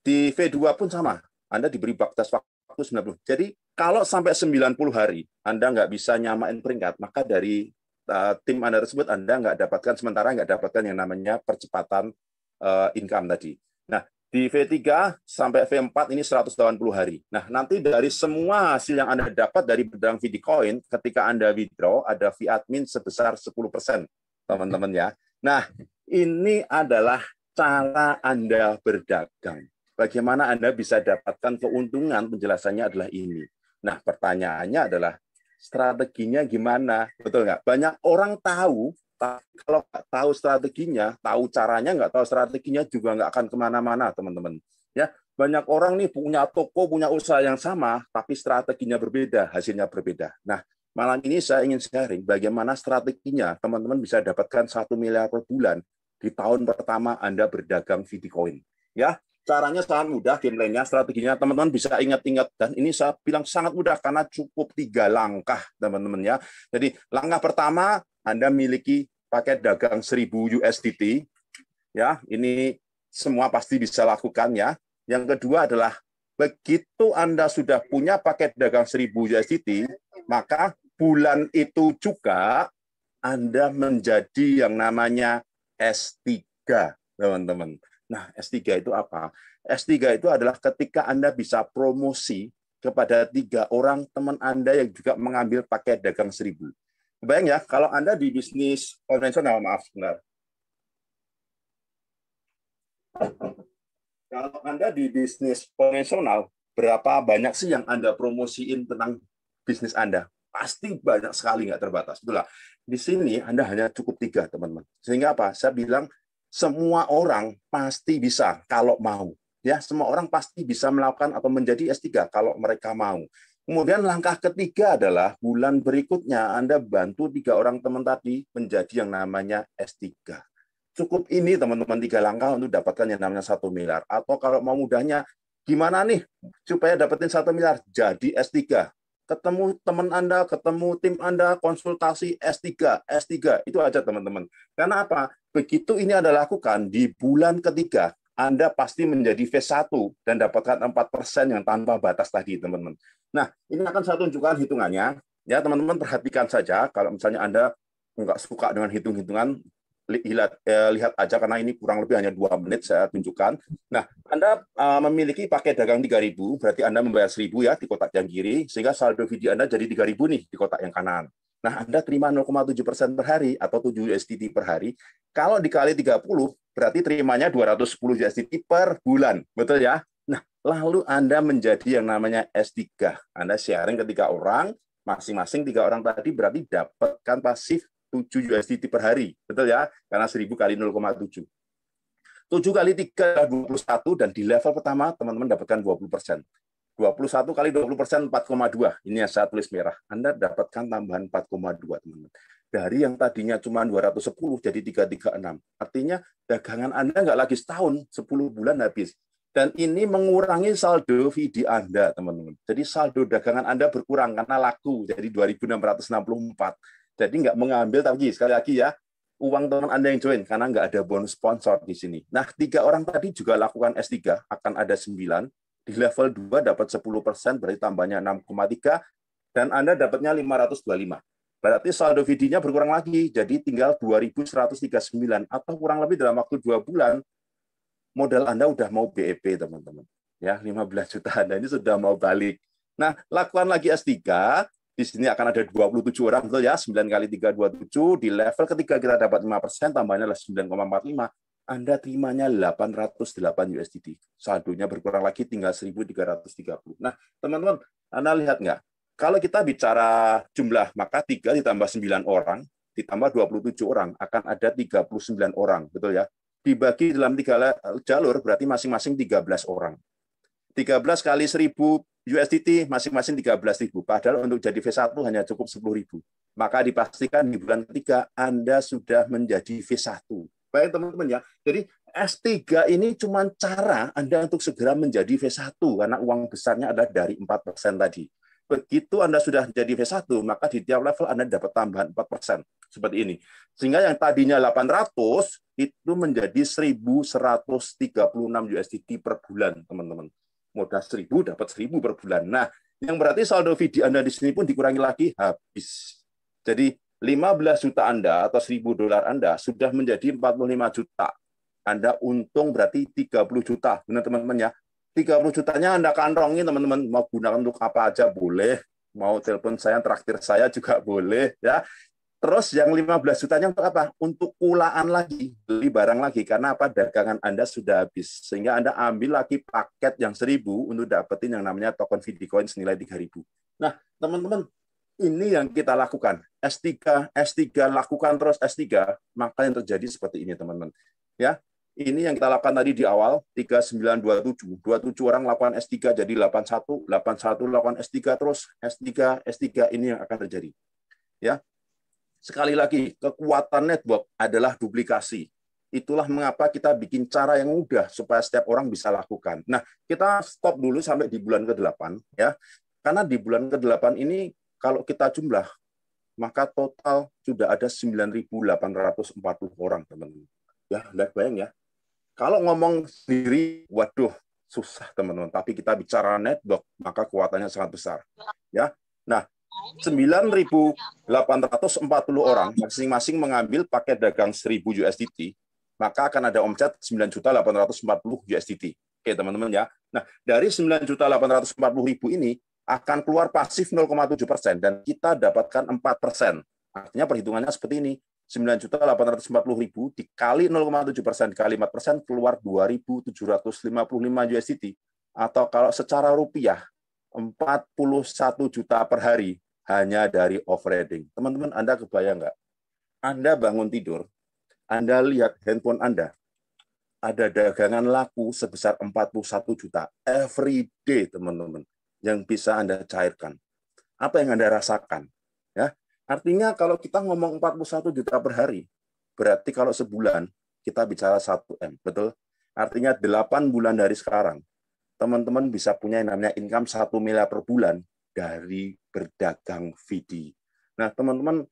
di V2 pun sama, Anda diberi batas waktu 90. Jadi kalau sampai 90 hari Anda nggak bisa nyamain peringkat, maka dari tim Anda tersebut Anda nggak dapatkan, sementara nggak dapatkan yang namanya percepatan income tadi. Nah, Di V3 sampai V4 ini 180 hari. Nah, nanti dari semua hasil yang Anda dapat dari berdagang Bitcoin, ketika Anda withdraw, ada fee admin sebesar 10%, teman-teman ya. Nah, ini adalah cara Anda berdagang. Bagaimana Anda bisa dapatkan keuntungan, penjelasannya adalah ini. Nah, pertanyaannya adalah strateginya gimana? Betul nggak? Banyak orang tahu, kalau nggak tahu strateginya, tahu caranya, nggak tahu strateginya juga nggak akan kemana-mana, teman-teman. Ya, banyak orang nih punya toko, punya usaha yang sama, tapi strateginya berbeda, hasilnya berbeda. Nah, malam ini saya ingin sharing bagaimana strateginya teman-teman bisa dapatkan 1 miliar per bulan di tahun pertama Anda berdagang Bitcoin. Ya, caranya sangat mudah, game lainnya, strateginya teman-teman bisa ingat-ingat, dan ini saya bilang sangat mudah karena cukup 3 langkah, teman-teman ya. Jadi langkah pertama, Anda miliki paket dagang 1000 USDT, ya, ini semua pasti bisa lakukan ya. Yang kedua adalah begitu Anda sudah punya paket dagang 1000 USDT, maka bulan itu juga Anda menjadi yang namanya S3, teman-teman. Nah, S3 itu apa? S3 itu adalah ketika Anda bisa promosi kepada 3 orang teman Anda yang juga mengambil paket dagang 1000. Bayang ya, kalau Anda di bisnis konvensional, maaf sebentar. Kalau Anda di bisnis konvensional, berapa banyak sih yang Anda promosiin tentang bisnis Anda? Pasti banyak sekali, nggak terbatas. Itulah. Di sini Anda hanya cukup 3, teman-teman. Sehingga apa? Saya bilang semua orang pasti bisa kalau mau. Ya, semua orang pasti bisa melakukan atau menjadi S3 kalau mereka mau. Kemudian langkah ketiga adalah bulan berikutnya Anda bantu 3 orang teman tadi menjadi yang namanya S3. Cukup ini teman-teman 3 langkah untuk dapatkan yang namanya 1 miliar. Atau kalau mau mudahnya, gimana nih supaya dapetin 1 miliar? Jadi S3. Ketemu teman Anda, ketemu tim Anda, konsultasi S3, S3, itu aja teman-teman. Karena apa? Begitu ini Anda lakukan, di bulan ketiga, Anda pasti menjadi V1 dan dapatkan 4% yang tanpa batas tadi, teman-teman. Nah, ini akan saya tunjukkan hitungannya. Ya, teman-teman perhatikan saja, kalau misalnya Anda nggak suka dengan hitung-hitungan, lihat aja karena ini kurang lebih hanya 2 menit saya tunjukkan. Nah, Anda memiliki paket dagang 3.000, berarti Anda membayar 1.000 ya di kotak yang kiri, sehingga saldo video Anda jadi 3.000 nih di kotak yang kanan. Nah, Anda terima 0,7% per hari atau 7 USDT per hari. Kalau dikali 30, berarti terimanya 210 USDT per bulan. Betul ya? Nah, lalu Anda menjadi yang namanya S3. Anda sharing ke 3 orang, masing-masing 3 orang tadi berarti dapatkan pasif 7 USDT per hari. Betul ya? Karena 1.000 kali 0,7. 7 kali 3 adalah 21, dan di level pertama teman-teman dapatkan 20%. 21 kali 20%, 4,2. Ini yang saya tulis merah. Anda dapatkan tambahan 4,2, teman-teman. Dari yang tadinya cuma 210 jadi 336. Artinya dagangan Anda nggak lagi setahun, 10 bulan habis. Dan ini mengurangi saldo VD Anda, teman-teman. Jadi saldo dagangan Anda berkurang karena laku, jadi 2.664. Jadi nggak mengambil, tapi sekali lagi ya, uang teman Anda yang join, karena nggak ada bonus sponsor di sini. Nah, 3 orang tadi juga lakukan S3, akan ada 9. Di level 2 dapat 10%, berarti tambahnya 6,3, dan Anda dapatnya 525. Berarti saldo VD-nya berkurang lagi, jadi tinggal 2.139, atau kurang lebih dalam waktu 2 bulan, modal Anda udah mau BEP, teman-teman. Ya, 15 juta Anda ini sudah mau balik. Nah, lakukan lagi S3, di sini akan ada 27 orang, betul ya, 9 kali 3, 27. Di level ketiga kita dapat 5%, tambahnya adalah 9,45. Anda terimanya 808 USDT. Saldonya berkurang lagi, tinggal 1.330. Nah, teman-teman, Anda lihat nggak? Kalau kita bicara jumlah, maka 3 ditambah 9 orang, ditambah 27 orang, akan ada 39 orang, betul ya? Dibagi dalam 3 jalur, berarti masing-masing 13 orang. 13 kali 1.000 USDT masing-masing 13.000. Padahal untuk jadi V1 hanya cukup 10.000. Maka dipastikan di bulan ketiga Anda sudah menjadi V1. Baik teman-teman ya. Jadi S3 ini cuma cara Anda untuk segera menjadi V1 karena uang besarnya adalah dari 4% tadi. Begitu Anda sudah jadi V1, maka di tiap level Anda dapat tambahan 4%. Seperti ini. Sehingga yang tadinya 800 itu menjadi 1.136 USDT per bulan, teman-teman. Modal 1.000 dapat 1.000 per bulan. Nah, yang berarti saldo VD Anda di sini pun dikurangi lagi habis. Jadi 15 juta Anda atau $1.000 Anda sudah menjadi 45 juta. Anda untung berarti 30 juta. Benar teman-teman ya. 30 jutanya Anda kantongin teman-teman. Mau gunakan untuk apa aja boleh. Mau telepon saya, traktir saya juga boleh. Ya. Terus yang 15 jutanya untuk apa? Untuk kulaan lagi, beli barang lagi. Karena apa? Dagangan Anda sudah habis. Sehingga Anda ambil lagi paket yang 1.000 untuk dapetin yang namanya token Videocoin senilai 3.000. Nah, teman-teman, ini yang kita lakukan. S3 lakukan terus S3, maka yang terjadi seperti ini, teman-teman. Ya, ini yang kita lakukan tadi di awal, 3927. 27 orang lakukan S3 jadi 81, 81 lakukan S3 terus S3 ini yang akan terjadi. Ya. Sekali lagi, kekuatan network adalah duplikasi. Itulah mengapa kita bikin cara yang mudah supaya setiap orang bisa lakukan. Nah, kita stop dulu sampai di bulan ke-8 ya. Karena di bulan ke-8 ini kalau kita jumlah, maka total sudah ada 9.840 orang, teman-teman. Ya, bayang ya. Kalau ngomong sendiri, waduh, susah, teman-teman. Tapi kita bicara network, maka kekuatannya sangat besar. Ya. Nah, 9.840 orang, masing-masing mengambil paket dagang 1.000 USDT, maka akan ada omset 9.840 USDT. Oke, teman-teman ya. Nah, dari 9.840.000 ini, akan keluar pasif 0,7% dan kita dapatkan 4%. Artinya perhitungannya seperti ini. 9.840.000 dikali 0,7% dikali 4% keluar 2.755 USDT. Atau kalau secara rupiah 41 juta per hari hanya dari off-roading. Teman-teman, Anda kebayang nggak? Anda bangun tidur, Anda lihat handphone Anda, ada dagangan laku sebesar 41 juta every day, teman-teman, yang bisa Anda cairkan. Apa yang Anda rasakan? Ya, artinya kalau kita ngomong 41 juta per hari, berarti kalau sebulan kita bicara 1M, betul? Artinya 8 bulan dari sekarang, teman-teman bisa punya yang namanya income 1 miliar per bulan dari berdagang VD. Nah, teman-teman,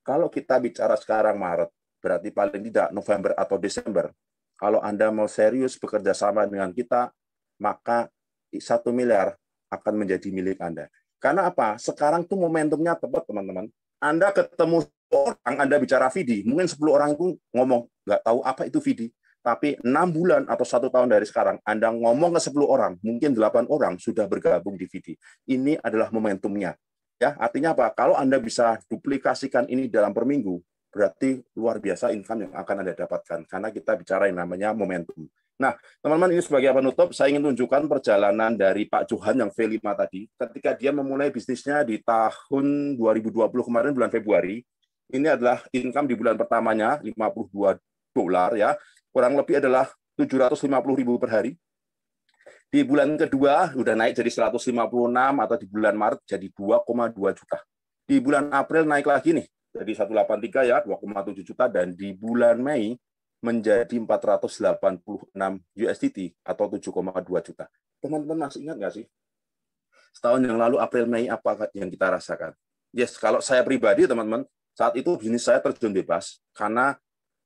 kalau kita bicara sekarang Maret, berarti paling tidak November atau Desember, kalau Anda mau serius bekerja sama dengan kita, maka 1 miliar akan menjadi milik Anda. Karena apa? Sekarang tuh momentumnya tepat, teman-teman. Anda ketemu orang, Anda bicara VD, mungkin 10 orang itu ngomong, nggak tahu apa itu VD. Tapi 6 bulan atau 1 tahun dari sekarang, Anda ngomong ke 10 orang, mungkin 8 orang sudah bergabung di VD. Ini adalah momentumnya. Ya, artinya apa? Kalau Anda bisa duplikasikan ini dalam per minggu, berarti luar biasa income yang akan Anda dapatkan. Karena kita bicara yang namanya momentum. Nah, teman-teman, ini sebagai penutup, saya ingin tunjukkan perjalanan dari Pak Johan yang V5 tadi. Ketika dia memulai bisnisnya di tahun 2020 kemarin, bulan Februari, ini adalah income di bulan pertamanya, $52, ya. Kurang lebih adalah 750.000 per hari. Di bulan kedua, sudah naik jadi 156, atau di bulan Maret jadi 2,2 juta. Di bulan April naik lagi nih, jadi 183 ya, 2,7 juta, dan di bulan Mei menjadi 486 USDT atau 7,2 juta. Teman-teman masih ingat nggak sih? Setahun yang lalu April Mei apa yang kita rasakan? Yes, kalau saya pribadi teman-teman, saat itu bisnis saya terjun bebas karena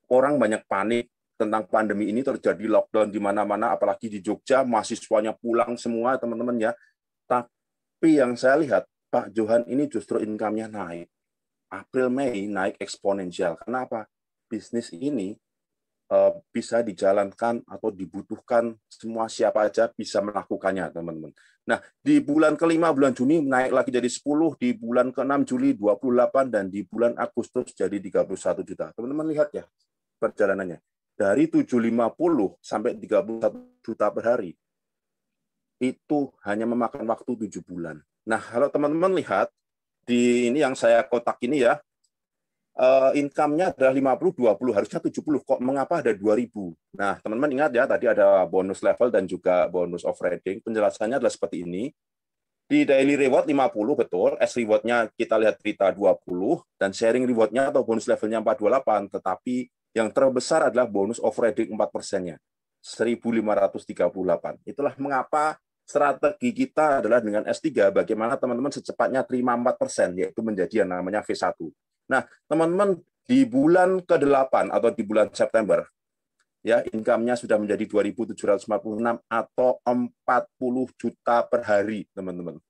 orang banyak panik tentang pandemi ini, terjadi lockdown di mana-mana, apalagi di Jogja, mahasiswanya pulang semua teman-teman ya. Tapi yang saya lihat, Pak Johan ini justru income-nya naik. April Mei naik eksponensial. Kenapa? Bisnis ini bisa dijalankan atau dibutuhkan semua, siapa aja bisa melakukannya, teman-teman. Nah, di bulan kelima, bulan Juni naik lagi jadi 10, di bulan ke-6 Juli 28, dan di bulan Agustus jadi 31 juta. Teman-teman lihat ya perjalanannya. Dari 750 sampai 31 juta per hari. Itu hanya memakan waktu 7 bulan. Nah, kalau teman-teman lihat di ini yang saya kotak ini ya, income-nya adalah 50-20, harusnya 70. Kok mengapa ada 2.000? Nah, teman-teman ingat ya, tadi ada bonus level dan juga bonus of rating. Penjelasannya adalah seperti ini. Di daily reward 50, betul. S reward-nya kita lihat berita 20, dan sharing reward-nya atau bonus levelnya 428. Tetapi yang terbesar adalah bonus of rating 4%-nya. 1.538. Itulah mengapa strategi kita adalah dengan S3, bagaimana teman-teman secepatnya terima 4%, yaitu menjadi yang namanya V1. Nah, teman-teman, di bulan ke-8 atau di bulan September, ya, income-nya sudah menjadi 2.756 atau 40 juta per hari, teman-teman.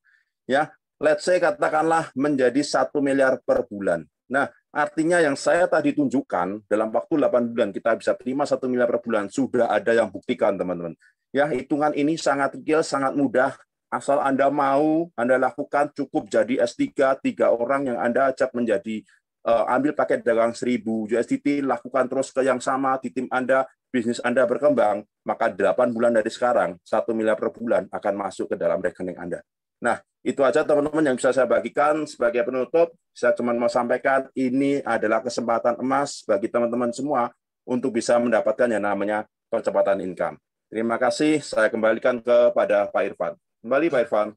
Ya, let's say katakanlah menjadi 1 miliar per bulan. Nah, Artinya yang saya tadi tunjukkan, dalam waktu 8 bulan kita bisa terima 1 miliar per bulan, sudah ada yang buktikan, teman-teman. Ya, hitungan ini sangat kecil, sangat mudah. Asal Anda mau, Anda lakukan, cukup jadi S3, 3 orang yang Anda ajak menjadi ambil paket dagang 1.000 USDT, lakukan terus ke yang sama di tim Anda, bisnis Anda berkembang, maka 8 bulan dari sekarang, 1 miliar per bulan akan masuk ke dalam rekening Anda. Nah, itu aja teman-teman yang bisa saya bagikan. Sebagai penutup, saya cuma mau sampaikan ini adalah kesempatan emas bagi teman-teman semua untuk bisa mendapatkan yang namanya percepatan income. Terima kasih, saya kembalikan kepada Pak Irfan. Kembali Pak Irfan.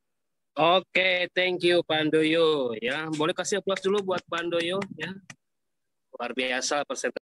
Oke, thank you Pak Handoyo ya. Boleh kasih aplaus dulu buat Pak Handoyo ya. Luar biasa presentasi.